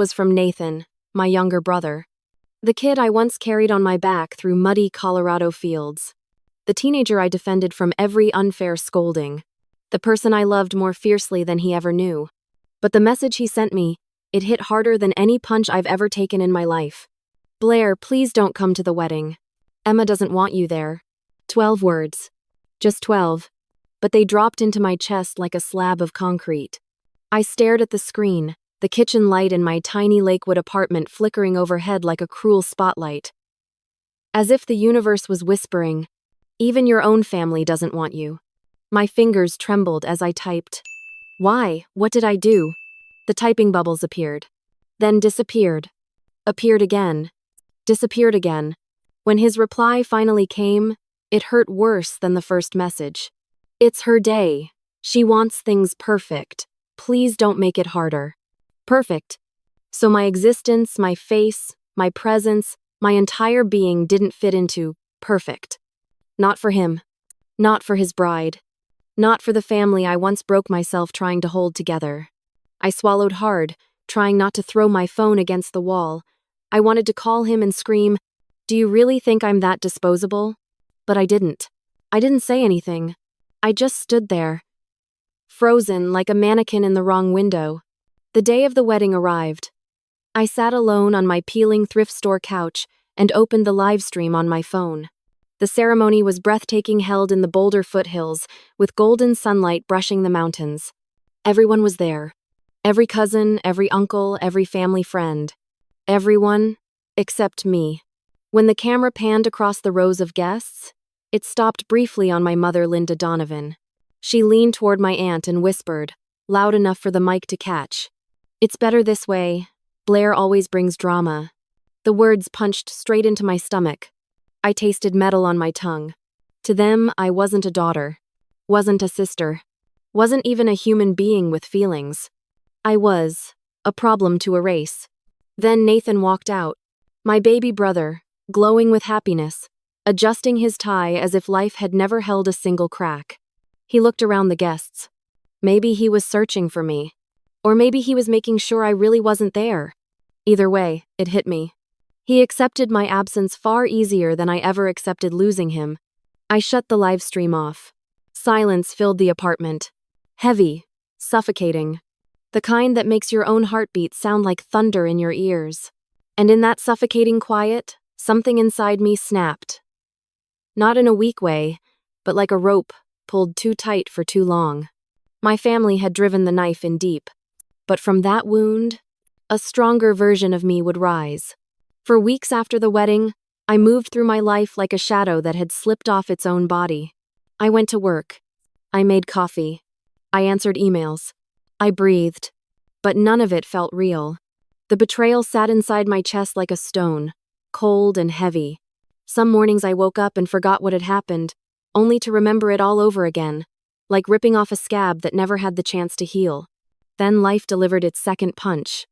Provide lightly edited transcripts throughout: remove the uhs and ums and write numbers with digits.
was from Nathan, my younger brother. The kid I once carried on my back through muddy Colorado fields. The teenager I defended from every unfair scolding. The person I loved more fiercely than he ever knew. But the message he sent me, it hit harder than any punch I've ever taken in my life. Blair, please don't come to the wedding. Emma doesn't want you there. 12 words. Just 12. But they dropped into my chest like a slab of concrete. I stared at the screen, the kitchen light in my tiny Lakewood apartment flickering overhead like a cruel spotlight. As if the universe was whispering, even your own family doesn't want you. My fingers trembled as I typed. Why? What did I do? The typing bubbles appeared. Then disappeared. Appeared again. Disappeared again. When his reply finally came, it hurt worse than the first message. It's her day. She wants things perfect. Please don't make it harder. Perfect. So my existence, my face, my presence, my entire being didn't fit into perfect. Not for him. Not for his bride. Not for the family I once broke myself trying to hold together. I swallowed hard, trying not to throw my phone against the wall. I wanted to call him and scream, "Do you really think I'm that disposable?" But I didn't. I didn't say anything. I just stood there, frozen like a mannequin in the wrong window. The day of the wedding arrived. I sat alone on my peeling thrift store couch and opened the live stream on my phone. The ceremony was breathtaking, held in the Boulder foothills, with golden sunlight brushing the mountains. Everyone was there. Every cousin, every uncle, every family friend. Everyone except me. When the camera panned across the rows of guests, it stopped briefly on my mother, Linda Donovan. She leaned toward my aunt and whispered, loud enough for the mic to catch. "It's better this way. Blair always brings drama." The words punched straight into my stomach. I tasted metal on my tongue. To them, I wasn't a daughter. Wasn't a sister. Wasn't even a human being with feelings. I was a problem to erase. Then Nathan walked out. My baby brother, glowing with happiness, adjusting his tie as if life had never held a single crack. He looked around the guests. Maybe he was searching for me. Or maybe he was making sure I really wasn't there. Either way, it hit me. He accepted my absence far easier than I ever accepted losing him. I shut the live stream off. Silence filled the apartment. Heavy, suffocating. The kind that makes your own heartbeat sound like thunder in your ears. And in that suffocating quiet, something inside me snapped. Not in a weak way, but like a rope pulled too tight for too long. My family had driven the knife in deep. But from that wound, a stronger version of me would rise. For weeks after the wedding, I moved through my life like a shadow that had slipped off its own body. I went to work. I made coffee. I answered emails. I breathed. But none of it felt real. The betrayal sat inside my chest like a stone, cold and heavy. Some mornings I woke up and forgot what had happened, only to remember it all over again, like ripping off a scab that never had the chance to heal. Then life delivered its second punch.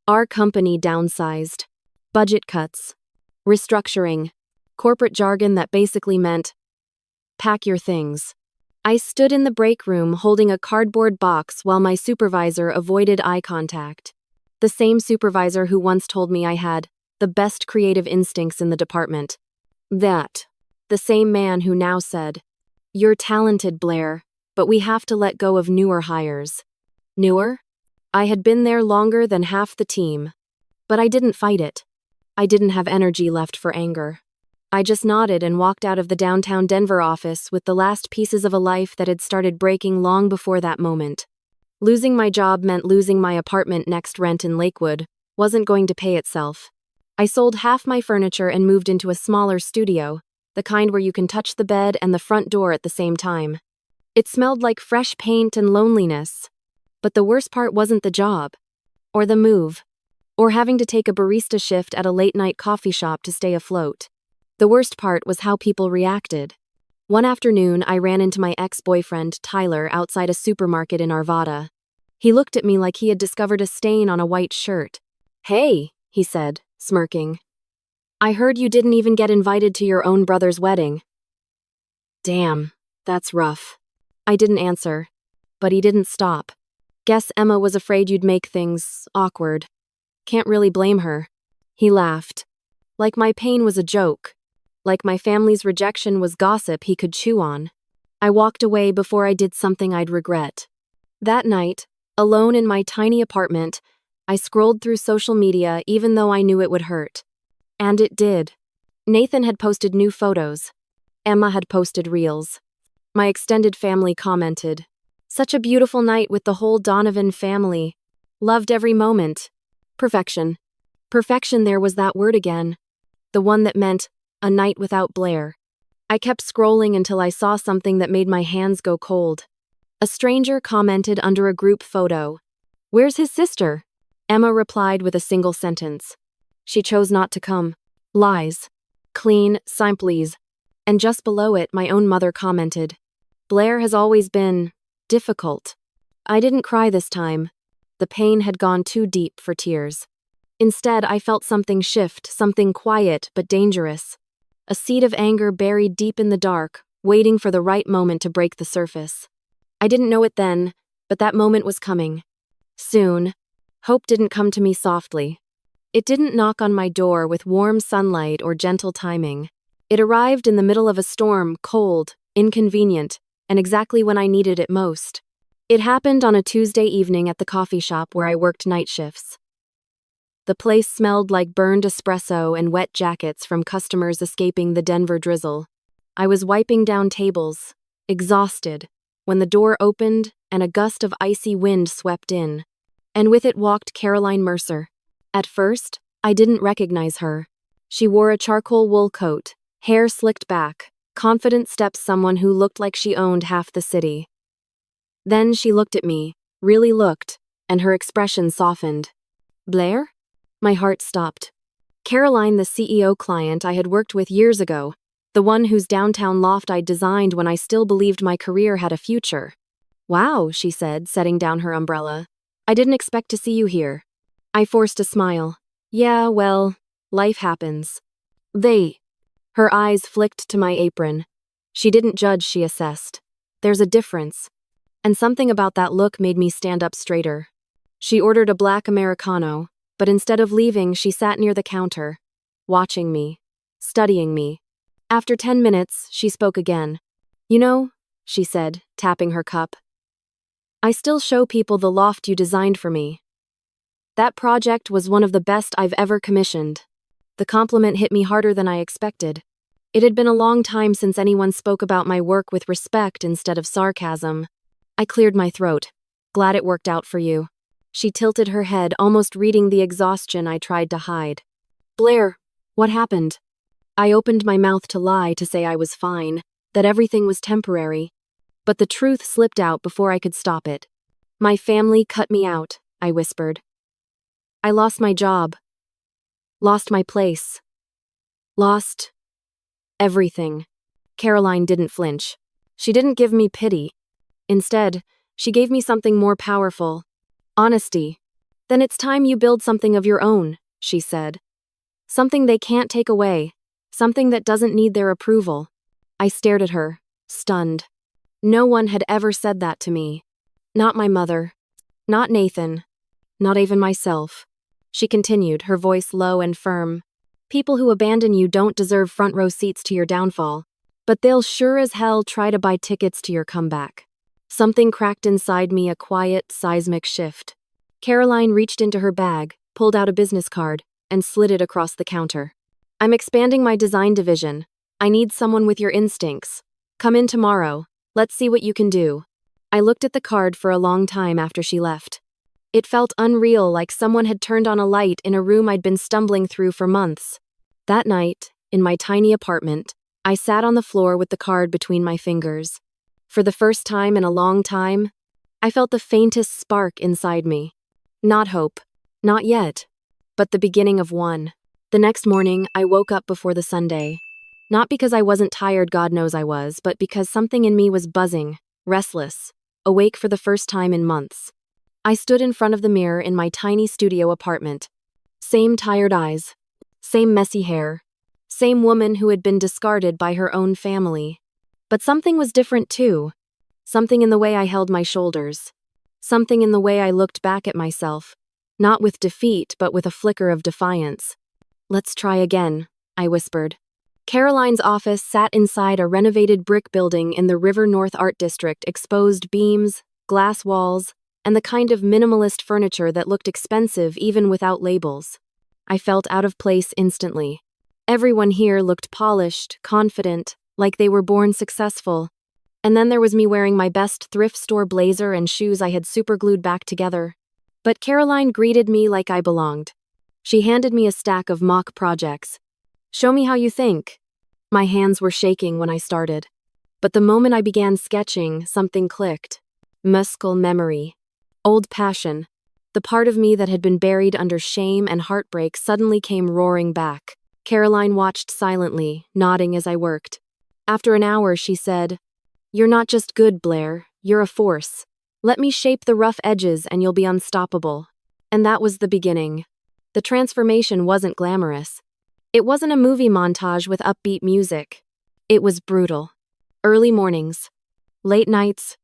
Our company downsized. Budget cuts. Restructuring. Corporate jargon that basically meant, pack your things. I stood in the break room holding a cardboard box while my supervisor avoided eye contact. The same supervisor who once told me I had the best creative instincts in the department. The same man who now said, "You're talented, Blair, but we have to let go of newer hires." Newer? I had been there longer than half the team. But I didn't fight it. I didn't have energy left for anger. I just nodded and walked out of the downtown Denver office with the last pieces of a life that had started breaking long before that moment. Losing my job meant losing my apartment next rent in Lakewood wasn't going to pay itself. I sold half my furniture and moved into a smaller studio, the kind where you can touch the bed and the front door at the same time. It smelled like fresh paint and loneliness. But the worst part wasn't the job, or the move, or having to take a barista shift at a late-night coffee shop to stay afloat. The worst part was how people reacted. One afternoon, I ran into my ex-boyfriend, Tyler, outside a supermarket in Arvada. He looked at me like he had discovered a stain on a white shirt. "Hey," he said, smirking. "I heard you didn't even get invited to your own brother's wedding." Damn, that's rough. I didn't answer, but he didn't stop. "Guess Emma was afraid you'd make things awkward." Can't really blame her. He laughed. Like my pain was a joke. Like my family's rejection was gossip he could chew on. I walked away before I did something I'd regret. That night, alone in my tiny apartment, I scrolled through social media even though I knew it would hurt. And it did. Nathan had posted new photos. Emma had posted reels. My extended family commented, "Such a beautiful night with the whole Donovan family. Loved every moment." Perfection. Perfection, there was that word again. The one that meant a night without Blair. I kept scrolling until I saw something that made my hands go cold. A stranger commented under a group photo, "Where's his sister?" Emma replied with a single sentence. "She chose not to come." Lies. Clean, simples. And just below it, my own mother commented, "Blair has always been difficult." I didn't cry this time. The pain had gone too deep for tears. Instead, I felt something shift, something quiet but dangerous. A seed of anger buried deep in the dark, waiting for the right moment to break the surface. I didn't know it then, but that moment was coming. Soon. Hope didn't come to me softly. It didn't knock on my door with warm sunlight or gentle timing. It arrived in the middle of a storm, cold, inconvenient, and exactly when I needed it most. It happened on a Tuesday evening at the coffee shop where I worked night shifts. The place smelled like burned espresso and wet jackets from customers escaping the Denver drizzle. I was wiping down tables, exhausted, when the door opened and a gust of icy wind swept in. And with it walked Caroline Mercer. At first, I didn't recognize her. She wore a charcoal wool coat, hair slicked back, confident steps, someone who looked like she owned half the city. Then she looked at me, really looked, and her expression softened. "Blair?" My heart stopped. Caroline, the CEO client I had worked with years ago, the one whose downtown loft I'd designed when I still believed my career had a future. "Wow," she said, setting down her umbrella. "I didn't expect to see you here." I forced a smile. "Yeah, well, life happens." Her eyes flicked to my apron. She didn't judge, she assessed. "There's a difference." And something about that look made me stand up straighter. She ordered a black Americano, but instead of leaving, she sat near the counter, watching me, studying me. After 10 minutes, she spoke again. "You know," she said, tapping her cup, "I still show people the loft you designed for me. That project was one of the best I've ever commissioned." The compliment hit me harder than I expected. It had been a long time since anyone spoke about my work with respect instead of sarcasm. I cleared my throat. "Glad it worked out for you." She tilted her head, almost reading the exhaustion I tried to hide. "Blair, what happened?" I opened my mouth to lie, to say I was fine, that everything was temporary. But the truth slipped out before I could stop it. "My family cut me out," I whispered. "I lost my job. Lost my place. Lost everything." Caroline didn't flinch. She didn't give me pity. Instead, she gave me something more powerful. Honesty. "Then it's time you build something of your own," she said. "Something they can't take away. Something that doesn't need their approval." I stared at her, stunned. No one had ever said that to me. Not my mother. Not Nathan. Not even myself. She continued, her voice low and firm. "People who abandon you don't deserve front row seats to your downfall, but they'll sure as hell try to buy tickets to your comeback." Something cracked inside me, a quiet, seismic shift. Caroline reached into her bag, pulled out a business card, and slid it across the counter. "I'm expanding my design division. I need someone with your instincts. Come in tomorrow. Let's see what you can do." I looked at the card for a long time after she left. It felt unreal, like someone had turned on a light in a room I'd been stumbling through for months. That night, in my tiny apartment, I sat on the floor with the card between my fingers. For the first time in a long time, I felt the faintest spark inside me. Not hope. Not yet. But the beginning of one. The next morning, I woke up before the Sunday. Not because I wasn't tired, God knows I was, but because something in me was buzzing, restless, awake for the first time in months. I stood in front of the mirror in my tiny studio apartment. Same tired eyes. Same messy hair. Same woman who had been discarded by her own family. But something was different too. Something in the way I held my shoulders. Something in the way I looked back at myself. Not with defeat, but with a flicker of defiance. "Let's try again," I whispered. Caroline's office sat inside a renovated brick building in the River North Art District, exposed beams, glass walls, and the kind of minimalist furniture that looked expensive even without labels. I felt out of place instantly. Everyone here looked polished, confident, like they were born successful. And then there was me wearing my best thrift store blazer and shoes I had superglued back together. But Caroline greeted me like I belonged. She handed me a stack of mock projects. "Show me how you think." My hands were shaking when I started. But the moment I began sketching, something clicked. Muscle memory. Old passion. The part of me that had been buried under shame and heartbreak suddenly came roaring back. Caroline watched silently, nodding as I worked. After an hour, she said, "You're not just good, Blair. You're a force. Let me shape the rough edges and you'll be unstoppable." And that was the beginning. The transformation wasn't glamorous. It wasn't a movie montage with upbeat music. It was brutal. Early mornings, late nights,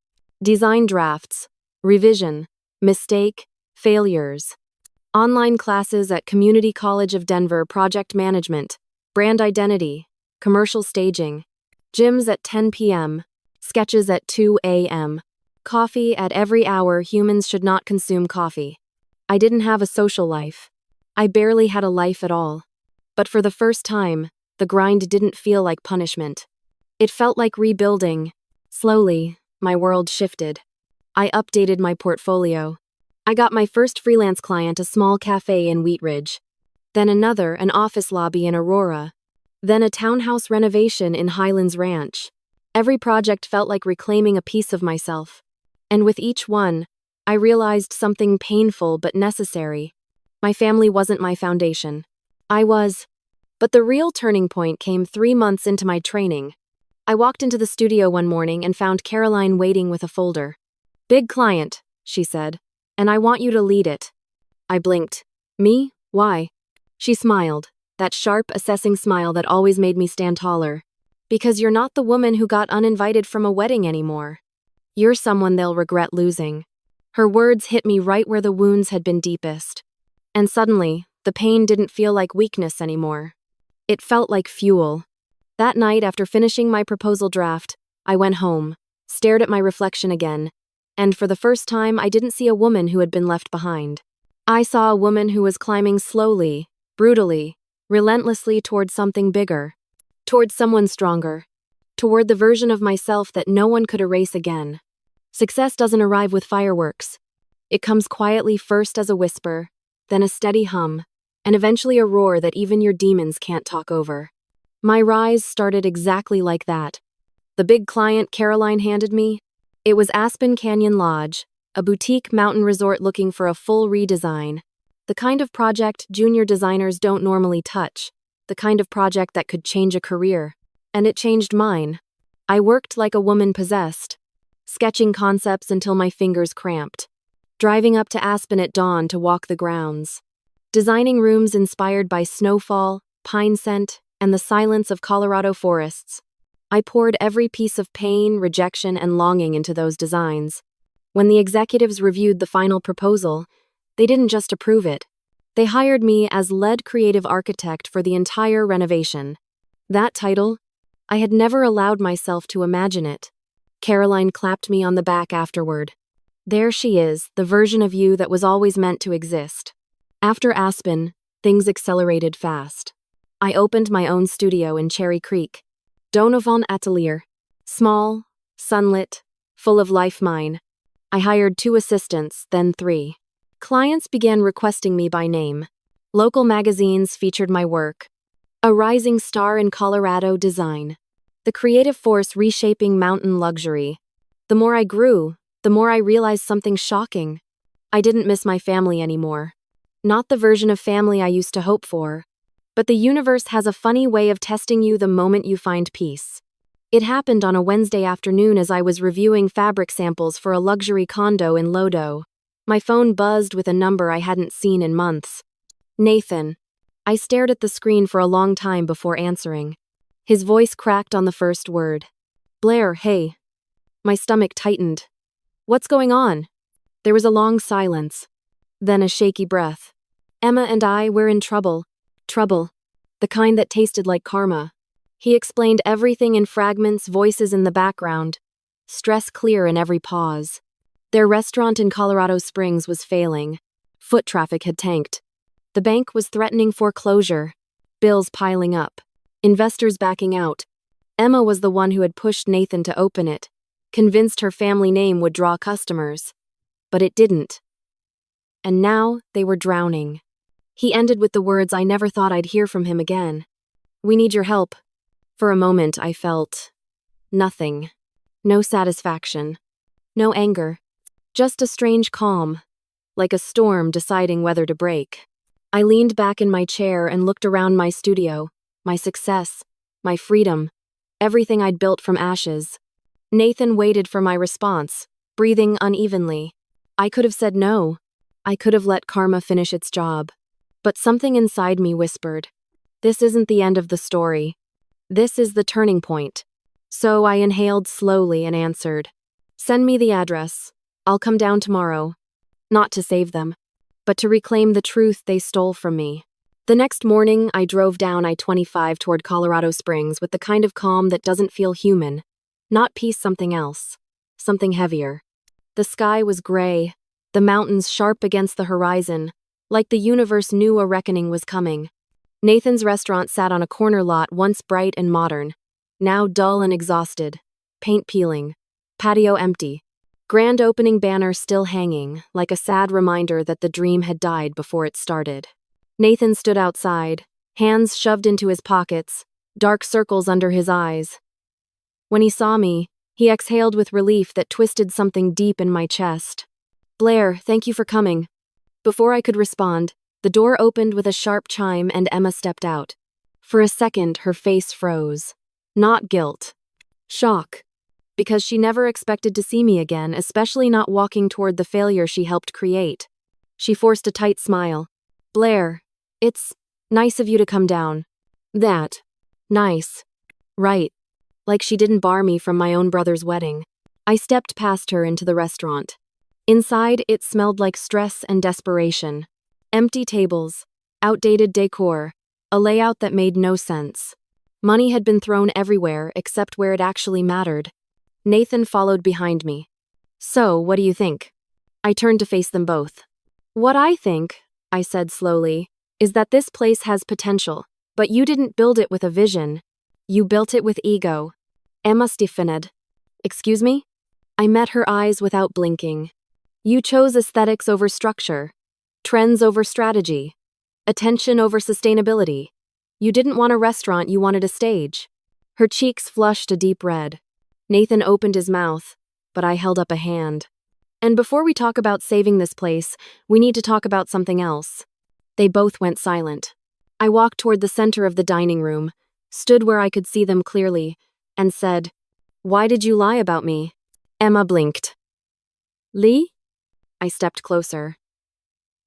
design drafts, revision, mistake, failures. Online classes at Community College of Denver, project management, brand identity, commercial staging. Gyms at 10 p.m., sketches at 2 a.m. Coffee at every hour. Humans should not consume coffee. I didn't have a social life. I barely had a life at all. But for the first time, the grind didn't feel like punishment. It felt like rebuilding. Slowly, my world shifted. I updated my portfolio. I got my first freelance client, a small cafe in Wheat Ridge. Then another, an office lobby in Aurora. Then a townhouse renovation in Highlands Ranch. Every project felt like reclaiming a piece of myself. And with each one, I realized something painful but necessary. My family wasn't my foundation. I was. But the real turning point came 3 months into my training. I walked into the studio one morning and found Caroline waiting with a folder. "Big client," she said, "and I want you to lead it." I blinked. "Me? Why?" She smiled, that sharp, assessing smile that always made me stand taller. "Because you're not the woman who got uninvited from a wedding anymore. You're someone they'll regret losing." Her words hit me right where the wounds had been deepest. And suddenly, the pain didn't feel like weakness anymore. It felt like fuel. That night, after finishing my proposal draft, I went home, stared at my reflection again, and for the first time, I didn't see a woman who had been left behind. I saw a woman who was climbing slowly, brutally, relentlessly toward something bigger, toward someone stronger, toward the version of myself that no one could erase again. Success doesn't arrive with fireworks. It comes quietly, first as a whisper, then a steady hum, and eventually a roar that even your demons can't talk over. My rise started exactly like that. The big client Caroline handed me? It was Aspen Canyon Lodge, a boutique mountain resort looking for a full redesign. The kind of project junior designers don't normally touch. The kind of project that could change a career. And it changed mine. I worked like a woman possessed, sketching concepts until my fingers cramped, driving up to Aspen at dawn to walk the grounds, designing rooms inspired by snowfall, pine scent, and the silence of Colorado forests. I poured every piece of pain, rejection, and longing into those designs. When the executives reviewed the final proposal, they didn't just approve it. They hired me as lead creative architect for the entire renovation. That title? I had never allowed myself to imagine it. Caroline clapped me on the back afterward. "There she is, the version of you that was always meant to exist." After Aspen, things accelerated fast. I opened my own studio in Cherry Creek. Donovan Atelier. Small, sunlit, full of life mine. I hired 2 assistants, then 3. Clients began requesting me by name. Local magazines featured my work. A rising star in Colorado design. The creative force reshaping mountain luxury. The more I grew, the more I realized something shocking. I didn't miss my family anymore. Not the version of family I used to hope for. But the universe has a funny way of testing you the moment you find peace. It happened on a Wednesday afternoon as I was reviewing fabric samples for a luxury condo in Lodo. My phone buzzed with a number I hadn't seen in months. Nathan. I stared at the screen for a long time before answering. His voice cracked on the first word. "Blair, hey." My stomach tightened. "What's going on?" There was a long silence. Then a shaky breath. Emma and I were in trouble. Trouble. The kind that tasted like karma. He explained everything in fragments, voices in the background. Stress clear in every pause. Their restaurant in Colorado Springs was failing. Foot traffic had tanked. The bank was threatening foreclosure. Bills piling up. Investors backing out. Emma was the one who had pushed Nathan to open it, convinced her family name would draw customers. But it didn't. And now they were drowning. He ended with the words I never thought I'd hear from him again. "We need your help." For a moment I felt nothing. No satisfaction. No anger. Just a strange calm, like a storm deciding whether to break. I leaned back in my chair and looked around my studio, my success, my freedom, everything I'd built from ashes. Nathan waited for my response, breathing unevenly. I could have said no. I could have let karma finish its job. But something inside me whispered, this isn't the end of the story. This is the turning point. So I inhaled slowly and answered, "Send me the address. I'll come down tomorrow." Not to save them, but to reclaim the truth they stole from me. The next morning, I drove down I-25 toward Colorado Springs with the kind of calm that doesn't feel human. Not peace, something else. Something heavier. The sky was gray, the mountains sharp against the horizon, like the universe knew a reckoning was coming. Nathan's restaurant sat on a corner lot once bright and modern, now dull and exhausted. Paint peeling. Patio empty. Grand opening banner still hanging, like a sad reminder that the dream had died before it started. Nathan stood outside, hands shoved into his pockets, dark circles under his eyes. When he saw me, he exhaled with relief that twisted something deep in my chest. "Blair, thank you for coming." Before I could respond, the door opened with a sharp chime and Emma stepped out. For a second, her face froze. Not guilt. Shock. Because she never expected to see me again, especially not walking toward the failure she helped create. She forced a tight smile. "Blair, it's nice of you to come down." That. Nice. Right. Like she didn't bar me from my own brother's wedding. I stepped past her into the restaurant. Inside, it smelled like stress and desperation. Empty tables, outdated decor, a layout that made no sense. Money had been thrown everywhere except where it actually mattered. Nathan followed behind me. "So, what do you think?" I turned to face them both. "What I think," I said slowly, "is that this place has potential, but you didn't build it with a vision. You built it with ego." Emma stiffened. "Excuse me?" I met her eyes without blinking. "You chose aesthetics over structure, trends over strategy, attention over sustainability. You didn't want a restaurant, you wanted a stage." Her cheeks flushed a deep red. Nathan opened his mouth, but I held up a hand. "And before we talk about saving this place, we need to talk about something else." They both went silent. I walked toward the center of the dining room, stood where I could see them clearly, and said, "Why did you lie about me?" Emma blinked. "Lee?" I stepped closer.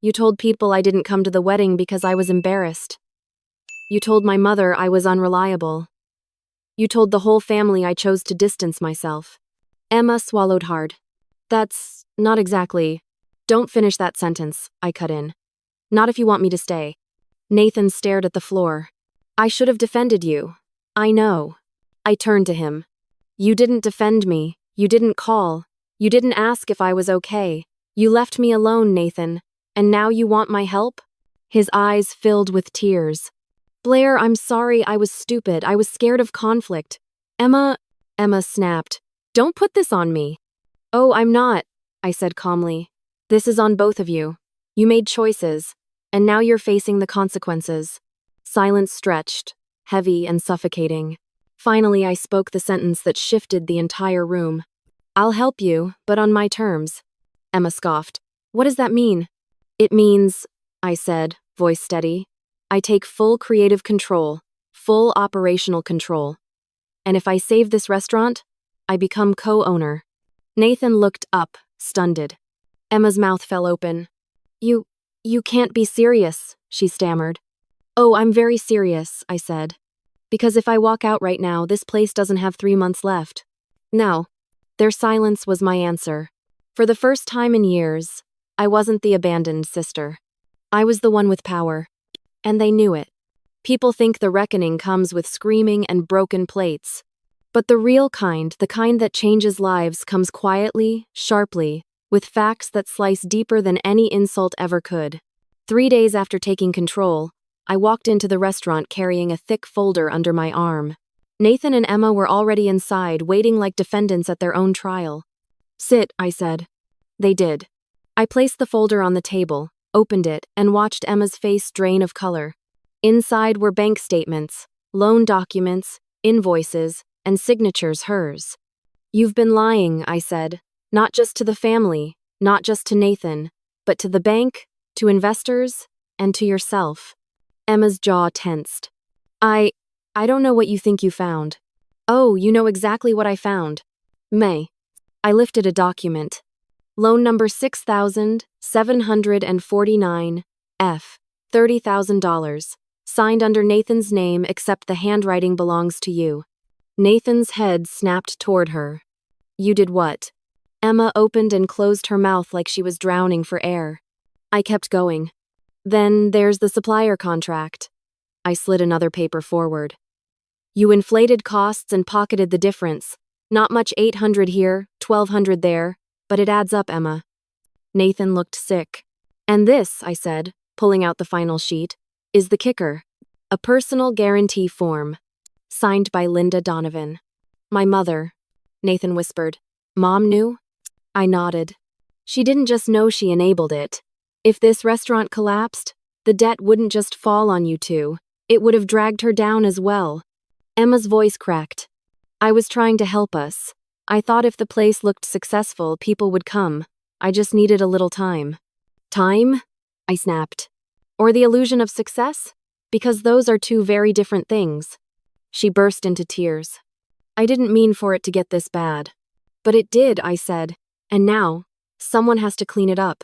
"You told people I didn't come to the wedding because I was embarrassed. You told my mother I was unreliable. You told the whole family I chose to distance myself." Emma swallowed hard. "That's not exactly—" "Don't finish that sentence," I cut in. "Not if you want me to stay." Nathan stared at the floor. "I should have defended you. I know." I turned to him. "You didn't defend me. You didn't call. You didn't ask if I was okay. You left me alone, Nathan. And now you want my help?" His eyes filled with tears. "Blair, I'm sorry, I was stupid. I was scared of conflict." Emma snapped. "Don't put this on me." "Oh, I'm not," I said calmly. "This is on both of you. You made choices, and now you're facing the consequences." Silence stretched, heavy and suffocating. Finally, I spoke the sentence that shifted the entire room. "I'll help you, but on my terms." Emma scoffed. "What does that mean?" "It means," I said, voice steady, "I take full creative control, full operational control. And if I save this restaurant, I become co-owner." Nathan looked up, stunned. Emma's mouth fell open. You can't be serious," she stammered. "Oh, I'm very serious," I said. "Because if I walk out right now, this place doesn't have 3 months left." Now, their silence was my answer. For the first time in years, I wasn't the abandoned sister. I was the one with power. And they knew it. People think the reckoning comes with screaming and broken plates. But the real kind, the kind that changes lives, comes quietly, sharply, with facts that slice deeper than any insult ever could. 3 days after taking control, I walked into the restaurant carrying a thick folder under my arm. Nathan and Emma were already inside, waiting like defendants at their own trial. "Sit," I said. They did. I placed the folder on the table, opened it, and watched Emma's face drain of color. Inside were bank statements, loan documents, invoices, and signatures hers. "You've been lying," I said, "not just to the family, not just to Nathan, but to the bank, to investors, and to yourself." Emma's jaw tensed. I don't know what you think you found." "Oh, you know exactly what I found." "May." I lifted a document. Loan number 6749 F, $30,000. Signed under Nathan's name except the handwriting belongs to you. Nathan's head snapped toward her. "You did what?" Emma opened and closed her mouth like she was drowning for air. I kept going. "Then there's the supplier contract." I slid another paper forward. "You inflated costs and pocketed the difference. Not much, 800 here, 1,200 there, but it adds up, Emma." Nathan looked sick. "And this," I said, pulling out the final sheet, "is the kicker. A personal guarantee form. Signed by Linda Donovan." "My mother," Nathan whispered. "Mom knew?" I nodded. "She didn't just know, she enabled it. If this restaurant collapsed, the debt wouldn't just fall on you two. It would have dragged her down as well." Emma's voice cracked. "I was trying to help us. I thought if the place looked successful, people would come. I just needed a little time." "Time?" I snapped. "Or the illusion of success? Because those are two very different things." She burst into tears. "I didn't mean for it to get this bad." "But it did," I said. "And now, someone has to clean it up."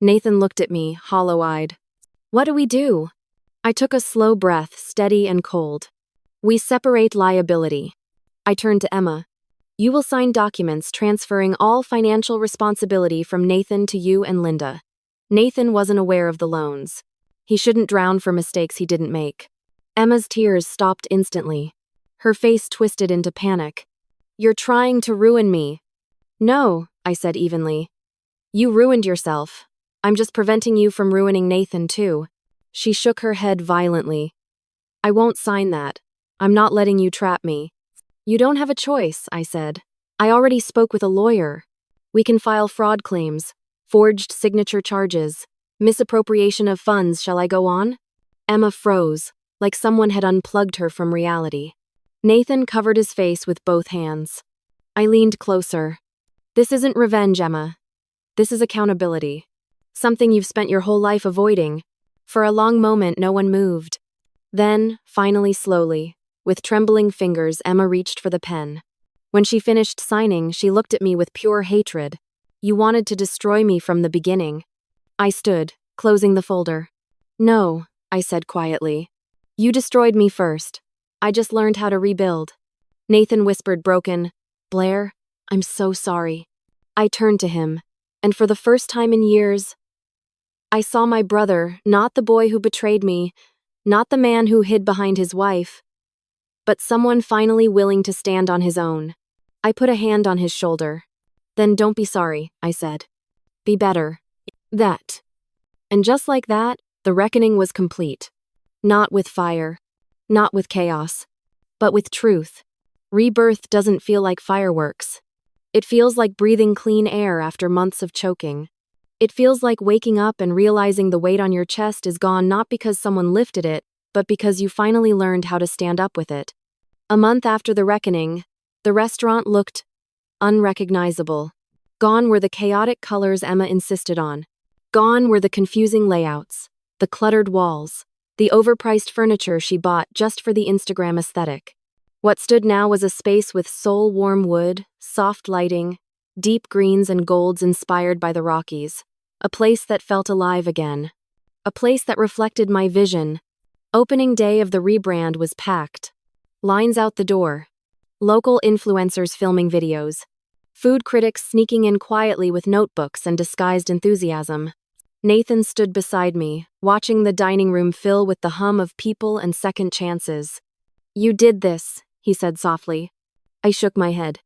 Nathan looked at me, hollow-eyed. "What do we do?" I took a slow breath, steady and cold. "We separate liability." I turned to Emma. "You will sign documents transferring all financial responsibility from Nathan to you and Linda. Nathan wasn't aware of the loans. He shouldn't drown for mistakes he didn't make." Emma's tears stopped instantly. Her face twisted into panic. "You're trying to ruin me." "No," I said evenly. "You ruined yourself. I'm just preventing you from ruining Nathan too." She shook her head violently. "I won't sign that. I'm not letting you trap me." "You don't have a choice," I said. "I already spoke with a lawyer. We can file fraud claims, forged signature charges, misappropriation of funds. Shall I go on?" Emma froze, like someone had unplugged her from reality. Nathan covered his face with both hands. I leaned closer. "This isn't revenge, Emma. This is accountability. Something you've spent your whole life avoiding." For a long moment, no one moved. Then, finally, slowly, with trembling fingers, Emma reached for the pen. When she finished signing, she looked at me with pure hatred. "You wanted to destroy me from the beginning." I stood, closing the folder. "No," I said quietly. "You destroyed me first. I just learned how to rebuild." Nathan whispered broken, "Blair, I'm so sorry." I turned to him, and for the first time in years, I saw my brother, not the boy who betrayed me, not the man who hid behind his wife, but someone finally willing to stand on his own. I put a hand on his shoulder. "Then don't be sorry," I said. "Be better." That. And just like that, the reckoning was complete. Not with fire, not with chaos, but with truth. Rebirth doesn't feel like fireworks. It feels like breathing clean air after months of choking. It feels like waking up and realizing the weight on your chest is gone, not because someone lifted it, but because you finally learned how to stand up with it. A month after the reckoning, the restaurant looked unrecognizable. Gone were the chaotic colors Emma insisted on. Gone were the confusing layouts, the cluttered walls, the overpriced furniture she bought just for the Instagram aesthetic. What stood now was a space with soul-warm wood, soft lighting, deep greens and golds inspired by the Rockies. A place that felt alive again. A place that reflected my vision. Opening day of the rebrand was packed. Lines out the door. Local influencers filming videos. Food critics sneaking in quietly with notebooks and disguised enthusiasm. Nathan stood beside me, watching the dining room fill with the hum of people and second chances. "You did this," he said softly. I shook my head.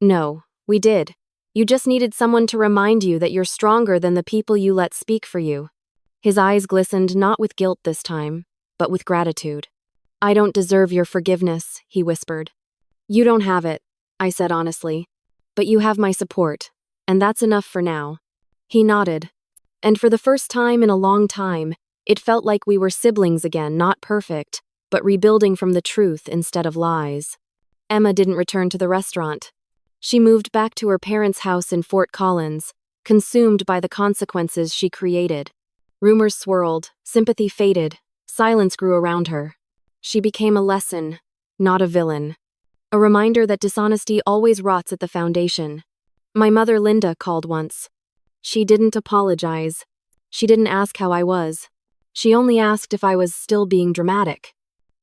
"No, we did. You just needed someone to remind you that you're stronger than the people you let speak for you." His eyes glistened not with guilt this time, but with gratitude. "I don't deserve your forgiveness," he whispered. "You don't have it," I said honestly. "But you have my support, and that's enough for now." He nodded. And for the first time in a long time, it felt like we were siblings again, not perfect, but rebuilding from the truth instead of lies. Emma didn't return to the restaurant. She moved back to her parents' house in Fort Collins, consumed by the consequences she created. Rumors swirled, sympathy faded, silence grew around her. She became a lesson, not a villain. A reminder that dishonesty always rots at the foundation. My mother Linda called once. She didn't apologize. She didn't ask how I was. She only asked if I was still being dramatic.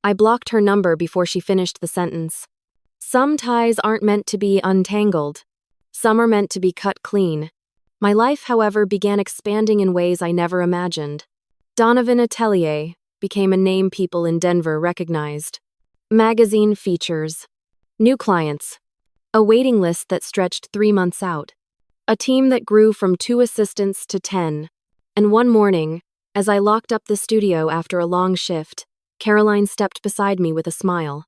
I blocked her number before she finished the sentence. Some ties aren't meant to be untangled. Some are meant to be cut clean. My life, however, began expanding in ways I never imagined. Donovan Atelier became a name people in Denver recognized. Magazine features. New clients. A waiting list that stretched 3 months out. A team that grew from 2 assistants to 10. And one morning, as I locked up the studio after a long shift, Caroline stepped beside me with a smile.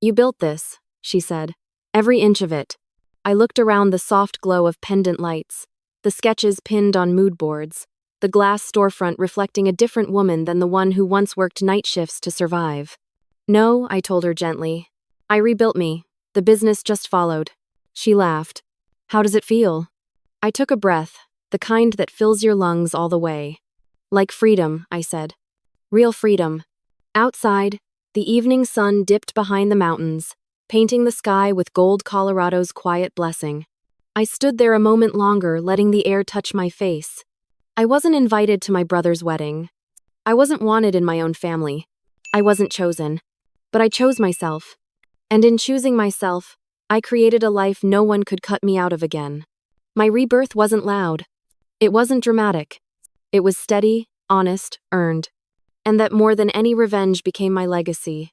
"You built this," she said. "Every inch of it." I looked around the soft glow of pendant lights, the sketches pinned on mood boards, the glass storefront reflecting a different woman than the one who once worked night shifts to survive. "No," I told her gently. "I rebuilt me. The business just followed." She laughed. "How does it feel?" I took a breath, the kind that fills your lungs all the way. "Like freedom," I said. "Real freedom." Outside, the evening sun dipped behind the mountains, painting the sky with gold Colorado's quiet blessing. I stood there a moment longer, letting the air touch my face. I wasn't invited to my brother's wedding. I wasn't wanted in my own family. I wasn't chosen. But I chose myself. And in choosing myself, I created a life no one could cut me out of again. My rebirth wasn't loud. It wasn't dramatic. It was steady, honest, earned. And that more than any revenge became my legacy.